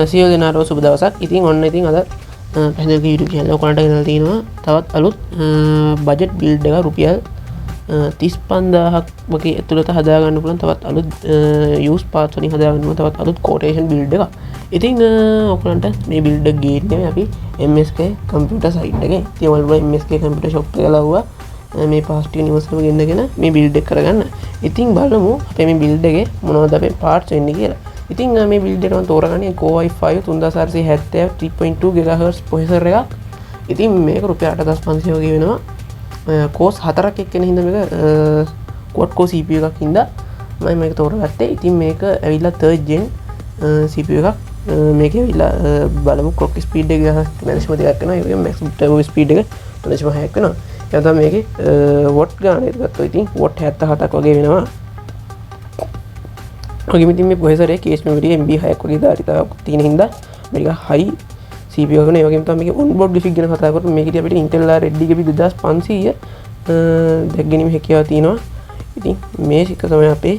සියලු දෙනාටම සුබ දවසක්. ඉතින් ඔන්න ඉතින් අද පැහැදිලි YouTube channel එක ඔයාලට ගෙනල්ලා තිනවා තවත් අලුත් බජට් බිල්ඩ් එකක් රුපියල් 35000ක් වගේ ඇතුළත හදාගන්න පුළුවන් තවත් අලුත් යූස් පාර්ට්ස් වලින් හදාගන්න පුළුවන් තවත් අලුත් කොටේෂන් බිල්ඩ් එකක්. ඉතින් ඔයගලන්ට මේ බිල්ඩ් එක ගේන්නේ අපි MSK කම්පියුටර් සයිට් එකේ. ඉතින් ඔයාලට MSK කම්පියුටර් shop එක ලව්වා මේ පාස්ට් එක නිවසේම ගෙන්නගෙන මේ බිල්ඩ් එක කරගන්න. ඉතින් බලමු අපේ මේ බිල්ඩ් එකේ මොනවද අපේ පාර්ට්ස් වෙන්නේ කියලා. ඉතින් මේ බිල්ඩ් එක මම තෝරගන්නේ Core i5 3470 3.2 GHz ප්‍රොසෙසර් එකක්. ඉතින් මේක රුපියල් 8500 වගේ වෙනවා. කෝස් 4ක් එක්කෙන හින්දා මේක quad core CPU එකක් හින්දා මම මේක තෝරගත්තේ. ඉතින් මේක ඇවිල්ලා 3rd gen CPU එකක්. මේක ඇවිල්ලා බලමු clock speed එක 1200 එකක් වෙනවා. ඒ වගේම max turbo speed එක 3.6ක් වෙනවා. ඒ තමයි මේකේ watt ගාන එක ගත්තොත් ඉතින් watt 77ක් වගේ වෙනවා. ඔගේම ඉතින් මේ ප්‍රොසෙසර් එකේ cache memory MB 6ක් වගේ ධාරිතාවක් තියෙන හින්දා මේක high CPU එකක් නේ. ඒ වගේම තමයි මේකේ onboard graphics ගැන කතා කරපුවම මේකේ අපිට Intel Redmi 2500 දැක් ගැනීම හැකියාව තියෙනවා. ඉතින් මේක තමයි අපේ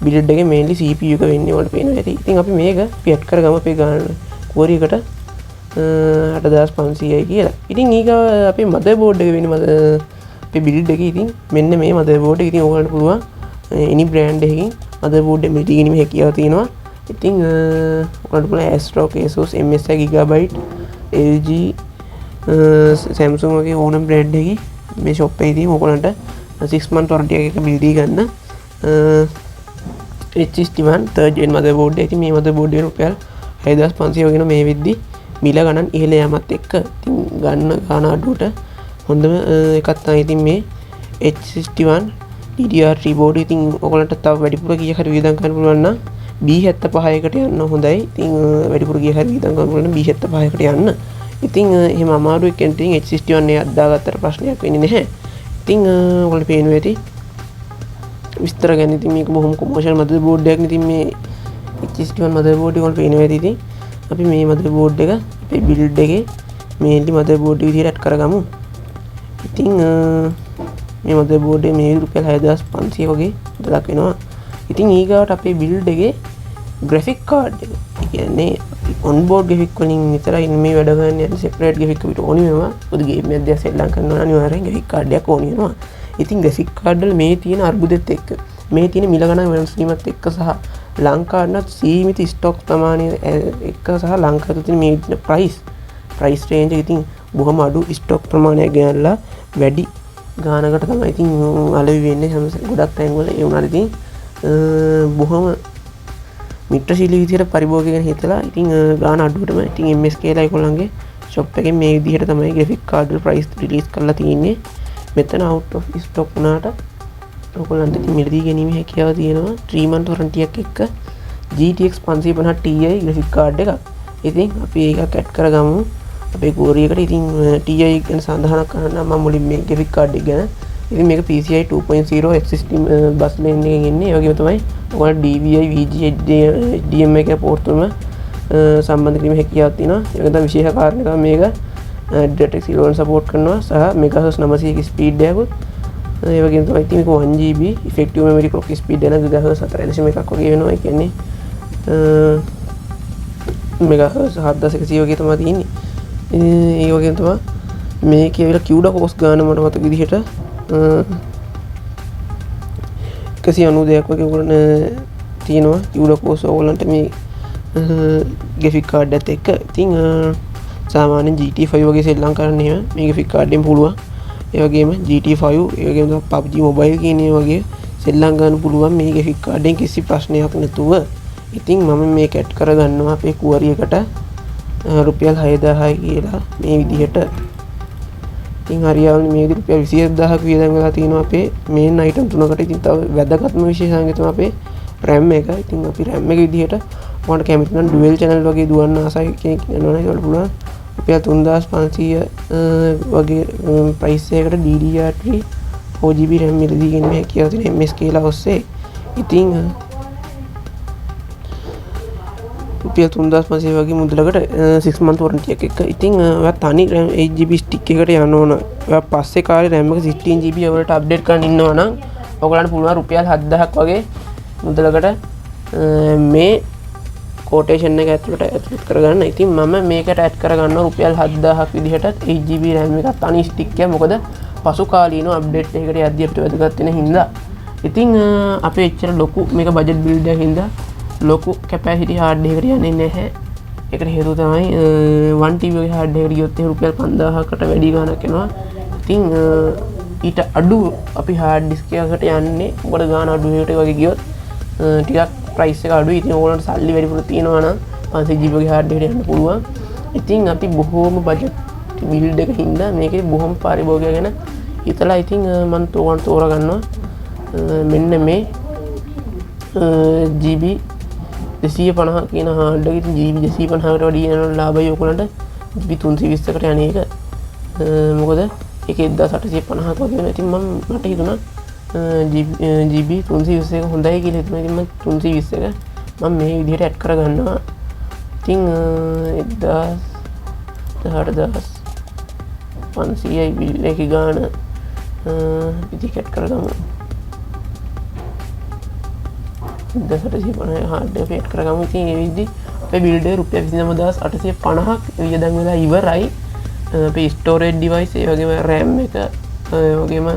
build එකේ mainly CPU එක වෙන්නේ වල පේනවා ඇති. ඉතින් අපි මේක පියට් කරගමු අපේ ගාන core එකට 8500යි කියලා. ඉතින් ඊග අපේ motherboard එක වෙන්නේ අපේ build එකේ ඉතින් මෙන්න මේ motherboard එක. ඉතින් ඔයාලට පුළුවන් any brand එකකින් motherboard එක මිලදී ගැනීම හැකියාව තියෙනවා. ඉතින් ඔයාලට පුළුවන් ASRock, Asus, MSI, Gigabyte, LG, Samsung වගේ ඕනම brand එකකින් මේ shop එකේදී ඔයාලන්ට 6 month warranty එකක මිලදී ගන්න H61 3rd gen motherboard එක. ඉතින් මේ motherboard එක රුපියල් 6500 වගේ මේ වෙද්දි මිල ගණන් ඉහළ යාමත් එක්ක ඉතින් ගන්න ගාන අඩුවට හොඳම එකක් තමයි ඉතින් මේ H61 DDR3 board. ඉතින් ඔයගලන්ට තව වැඩිපුර කීයක් හරි වියදම් කරන්න පුළුවන් නම් B75කට යන්න හොඳයි. ඉතින් වැඩිපුර කීයක් හරි වියදම් කරන්න පුළුවන් නම් B75කට යන්න. ඉතින් එහෙම අමාරු එකෙන් ඉතින් H61 එකක් දාගත්තට ප්‍රශ්නයක් වෙන්නේ නැහැ. ඉතින් ඔයගලට පේනවා ඇති විස්තර ගැන. ඉතින් මේක බොහොම කොමර්ෂල් motherboard එකක්. ඉතින් මේ H61 motherboard එක ඔයගලට පේනවා ඇති. ඉතින් අපි මේ motherboard එක අපේ build එකේ mainly motherboard විදිහට add කරගමු. ඉතින් මේ motherboard එක මේ රුපියල් 6500 වගේ දලක් වෙනවා. ඉතින් ඊගාවට අපේ build එකේ graphic card එක. ඒ කියන්නේ onboard graphic වලින් විතරයි මේ වැඩ ගන්න යන්නේ. separate graphic අපිට ඕනි වෙනවා. මොකද game එකක් දැන් සෙල්ලම් කරනවා නම් අනිවාර්යෙන් graphic card එකක් ඕනි වෙනවා. ඉතින් graphic card වල මේ තියෙන අර්බුදෙත් එක්ක මේ තියෙන මිල ගණන් වෙනස් වීමත් එක්ක සහ ලංකාවට සීමිත ස්ටොක් ප්‍රමාණය එක්ක සහ ලංකාවට තියෙන මේ price range එක ඉතින් බොහොම අඩු ස්ටොක් ප්‍රමාණයක් ගෙනල්ලා වැඩි ගානකට තමයි ඉතින් අලෙවි වෙන්නේ ගොඩක් තැන් වල. ඒ වුණාට ඉතින් බොහොම මිත්‍රශීලී විදිහට පරිභෝගය ගැන හිතලා ඉතින් ගාන අඩුවටම ඉතින් MSK ලා ඒගොල්ලන්ගේ shop එකෙන් මේ විදිහට තමයි graphic card වල price release කරලා තියෙන්නේ. මෙතන out of stock වුණාට ඔයගොල්ලන්ට ඉතින් මිලදී ගැනීම හැකියාව තියෙනවා 3 month warranty එකක් එක්ක GTX 550 Ti graphic card එකක්. ඉතින් අපි ඒක add කරගමු අපේ core එකට. ඉතින් Ti ගැන සඳහන් කරන්න මම මුලින් මේ graphic card එක ගැන. ඉතින් මේක PCI 2.0 existing bus lane එකකින් එන්නේ. ඒ වගේම තමයි ඔයාලට DVI, VGA, HDMI එක port තුනම සම්බන්ධ කිරීමේ හැකියාවක් තියෙනවා. ඒක තමයි විශේෂ කාරණේ තමයි මේක DirectX 11 support කරනවා සහ MHz 900 speed එකකුත්. ඒ වගේම තමයි ඉතින් මේක 1GB effective memory clock speed එක GHz 4.1ක් වගේ වෙනවා. ඒ කියන්නේ MHz 7100 වගේ තමයි තියෙන්නේ. ඒ වගේම තමයි මේකේ විතර CUDA course ගන්න මට මතක විදිහට 192ක් වගේ උගලන තියෙනවා CUDA course ඕගලන්ට මේ graphic card එකත් එක්ක. ඉතින් සාමාන්‍යයෙන් GT5 වගේ සෙල්ලම් කරන්න එහෙම මේ graphic card එකෙන් පුළුවන්. ඒ වගේම GT5 ඒ වගේම PUBG mobile කියන ඒ වගේ සෙල්ලම් ගන්න පුළුවන් මේ graphic card එකෙන් කිසි ප්‍රශ්නයක් නැතුව. ඉතින් මම මේක ඇඩ් කරගන්නවා අපේ කුවරි එකට රුපියල් 6000යි කියලා මේ විදිහට. ඉතින් හරියවන්නේ මේ විදිහට රුපියල් 27000ක් වියදම් වෙලා තියෙනවා අපේ මේන් අයිටම් තුනකට. ඉතින් තව වැදගත්ම විශේෂාංගය තමයි අපේ RAM එක. ඉතින් අපි RAM එක විදිහට ඔයාලට කැමති නම් dual channel වගේ දුවන්න ආසයි කෙනෙක් ඉන්නවනේ ඒකට පුළුවන් රුපියල් 3500 වගේ price එකකට DDR3 4GB RAM මිලදී ගැනීම හැකියාව තියෙන MSK ලා ඔස්සේ. ඉතින් රුපියල් 3500 වගේ මුදලකට 6 month warranty එකක් එක්ක. ඉතින් ඔයා තනි 8GB stick එකකට යන්න ඕන. ඔයා පස්සේ කාලේ RAM එක 16GB වලට අප්ඩේට් කරන්න ඉන්නවා නම් ඔයගලන්ට පුළුවන් රුපියල් 7000ක් වගේ මුදලකට මේ කොටේෂන් එක ඇතුළත් කරගන්න. ඉතින් මම මේකට ඇඩ් කරගන්න රුපියල් 7000ක් විදිහට 8GB RAM එකක් තනි ස්ටික් එක. මොකද පසු කාලීනව අප්ඩේට් එකකට යද්දී අපිට වැදගත් වෙන හින්දා. ඉතින් අපේ එච්චර ලොකු මේක බජට් බිල්ඩ් එකක් හින්දා ලොකු කැපැසිටි හાર્ඩ් එකකට යන්නේ නැහැ. ඒකට හේතුව තමයි 1TB වගේ හાર્ඩ් එකකට ගියොත් රුපියල් 5000කට වැඩි ගාණක් එනවා. ඉතින් ඊට අඩු අපි හાર્ඩ් ඩිස්ක් එකකට යන්නේ. මොකද ගාණ අඩු එකට වගේ ගියොත් ටිකක් ප්‍රයිස් එක අඩුයි. ඉතින් ඕගොල්ලන්ට සල්ලි වැඩිපුර තියෙනවා නම් 500GB වගේ හાર્ඩ් එකකට යන්න පුළුවන්. ඉතින් අපි බොහෝම බජට් බිල්ඩ් එක හින්දා මේකේ බොහොම පරිභෝගය ගැන හිතලා ඉතින් මම තෝරගන්නවා මෙන්න මේ GB 250 කියන හાર્ඩ් එක. ඉතින් GB 250කට වැඩි යන ලාභය ඔයගොල්ලන්ට GB 320කට යන එක. මොකද ඒක 1850ක් වගේ වෙනවා. ඉතින් මට හිතුණා GB 320 එක හොඳයි කියලා හිතුණා. ඉතින් මම 320 එක මම මේ විදිහට ඇඩ් කරගන්නවා. ඉතින් 18500යි බිල් එකේ ගාණ ඉතින් ඇඩ් කරගමු. 1850 හાર્ඩ් එක ඇඩ් කරගමු. ඉතින් මේ විදිහට අපේ බිල්ඩ් එක රුපියල් 29850ක් වියදම් වෙලා ඉවරයි. අපේ ස්ටෝරේජ් ඩිවයිස් ඒ වගේම RAM එක වගේම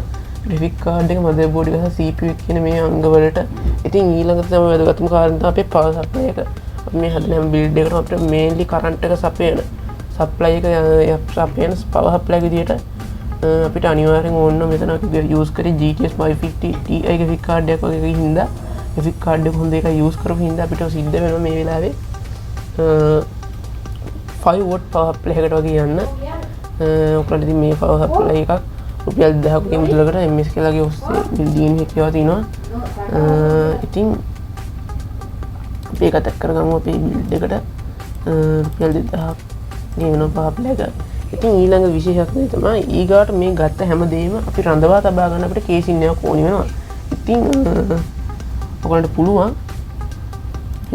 graphic card එක motherboard එක සහ CPU එක කියන මේ අංග වලට. ඉතින් ඊළඟට තමයි වැදගත්ම කාරණා අපේ power supply එක. අපි මේ හදන හැම build එකකටම අපිට mainly current එක සපයන supply එක සපයන power supply විදියට අපිට අනිවාර්යෙන් ඕන මෙතන අපි use කරේ GTX 550 Ti graphic card එකක් වගේ හින්දා graphic card එක හොඳ එකයි use කරපු හින්දා අපිට සිද්ධ වෙනවා මේ වෙලාවේ 5V power supply එකකට වගේ යන්න. ඔක්කොලට ඉතින් මේ power supply එකක් රුපියල් 1000ක මුදලකට MS කියලාගේ ඔස්සේ බිල්ඩින් එකේවා තිනවා. ඉතින් අපි ඒකත් එක්ක කරගමු අපේ බිල්ඩ් එකට රුපියල් 2000ක් ගෙවන power supply එක. ඉතින් ඊළඟ විශේෂත්වය තමයි ඊගාට මේ ගත්ත හැමදේම අපි රඳවා තබා ගන්න අපිට කේසින් එකක් ඕනි වෙනවා. ඉතින් ඔයගොල්ලන්ට පුළුවන්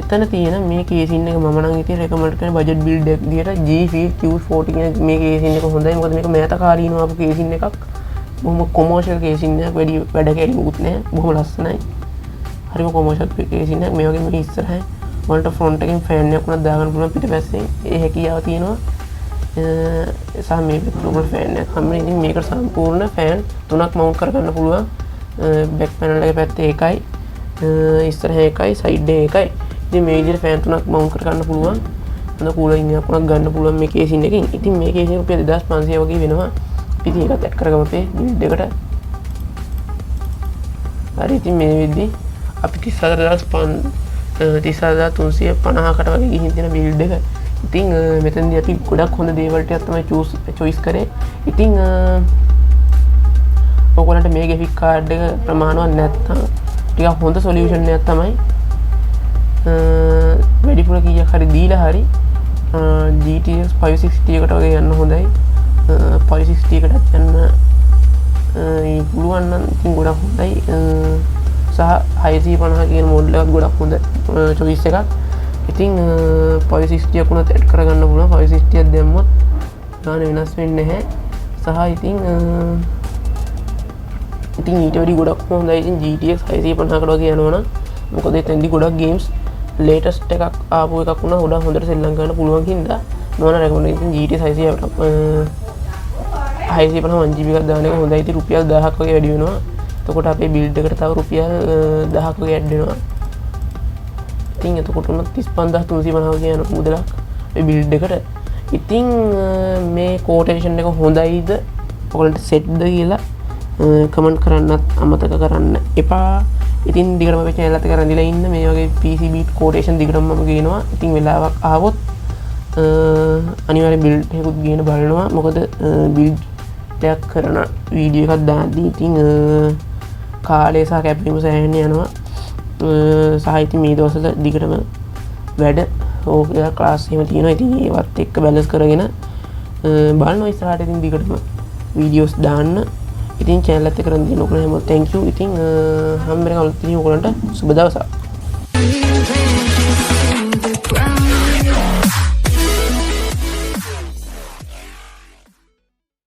එතන තියෙන මේ කේසින් එක මම නම් ඉතින් රෙකමන්ඩ් කරන බජට් බිල්ඩ් එක විදියට G-Field Q40 කියන මේ කේසින් එක හොඳයි. මොකද මේක මෑත කාලීනව ආපු කේසින් එකක්. බොහොම කොමර්ෂල් කේසින් එකක්. වැඩ කැලි මුකුත් නැහැ. බොහොම ලස්සනයි. හරිම කොමර්ෂල් කේසින් එකක්. මේ වගේ මේ ඉස්සරහින් වලට ෆ්‍රොන්ට් එකෙන් ෆෑන් එකක් උනත් දාගන්න පුළුවන් පිටපැත්තෙන්. ඒ හැකියාව තියෙනවා. සහ මේ ග්ලෝබල් ෆෑන් එකක් හැමෝම ඉතින් මේකට සම්පූර්ණ ෆෑන් තුනක් මවුන්ට් කරගන්න පුළුවන්. බෑක් පැනල් එකේ පැත්තේ එකයි ඉස්සරහ එකයි සයිඩ් එකයි. ඉතින් මේ විදිහට ෆෑන් තුනක් මවුන්ට් කරගන්න පුළුවන්. හොඳ කූලින් එකක් උනත් ගන්න පුළුවන් මේ කේසින් එකෙන්. ඉතින් මේ කේසින් එක රුපියල් 2500 වගේ වෙනවා. ඉතින් ඒකත් ඇඩ් කරගමු අපේ බිල්ඩ් එකට. හරි ඉතින් මේ විදිහට අපි 34350කට වගේ ගිහින් තියෙන බිල්ඩ් එක. ඉතින් මෙතනදී අපි ගොඩක් හොඳ දේවල් ටිකක් තමයි choice කරේ. ඉතින් ඔයගොල්ලන්ට මේ graphic card එක ප්‍රමාණවත් නැත්නම් ටිකක් හොඳ solution එකක් තමයි වැඩිපුර කීයක් හරි දීලා හරි GTX 560 එකට වගේ යන්න හොඳයි. 560 එකටත් යන්න පුළුවන් නම් ඉතින් ගොඩක් හොඳයි. සහ 650 කියන මොඩල් එකත් ගොඩක් හොඳ choice එකක්. ඉතින් 560 ක් උනත් ඇඩ් කරගන්න පුළුවන්. 560 ක් දැම්මොත් ගාන වෙනස් වෙන්නේ නැහැ. සහ ඉතින් ඊට වැඩි ගොඩක් හොඳයි. ඉතින් GTX 650කට වගේ යනවනම් මොකද එතෙන්දී ගොඩක් games latest එකක් ආපු එකක් වුණා ගොඩක් හොඳට සෙල්ලම් ගන්න පුළුවන් හින්දා මම රෙකමන්ඩ් ඉතින් GTX 650 1GB එකක් දාන එක හොඳයි. ඉතින් රුපියල් 1000ක් වගේ වැඩි වෙනවා. එතකොට අපේ බිල්ඩ් එකට තව රුපියල් 1000ක් වගේ ඇඩ් වෙනවා. ඉතින් එතකොට උනත් 35350 කියන මුදලක් මේ බිල්ඩ් එකට. ඉතින් මේ කෝටේෂන් එක හොඳයිද ඔයගලන්ට සෙට්ද කියලා කමෙන්ට් කරන්නත් අමතක කරන්න එපා. ඉතින් දිගටම අපේ channel එකත් එක්ක රැඳිලා ඉන්න. මේ වගේ PC beat quotation දිගටම මම ගේනවා. ඉතින් වෙලාවක් ආවොත් අනිවාර්යෙන් build එකකුත් ගේන බලනවා. මොකද build එකක් කරන වීඩියෝ එකක් දාද්දී ඉතින් කාලය සහ කැපවීම සෑහෙන යනවා. සහ ඉතින් මේ දවස්වල දිගටම වැඩ ඕකේ ක්ලාස් එහෙම තියෙනවා. ඉතින් ඒවත් එක්ක බැලන්ස් කරගෙන බලනවා ඉස්සරහට ඉතින් දිගටම වීඩියෝස් දාන්න. ඉතින් channel එකත් එක්ක රැඳෙන්න ඔයගොල්ලෝ හැමෝම thank you. ඉතින් හැම වෙලේම අලුත් වීඩියෝ ඔයගොල්ලන්ට සුබ දවසක්.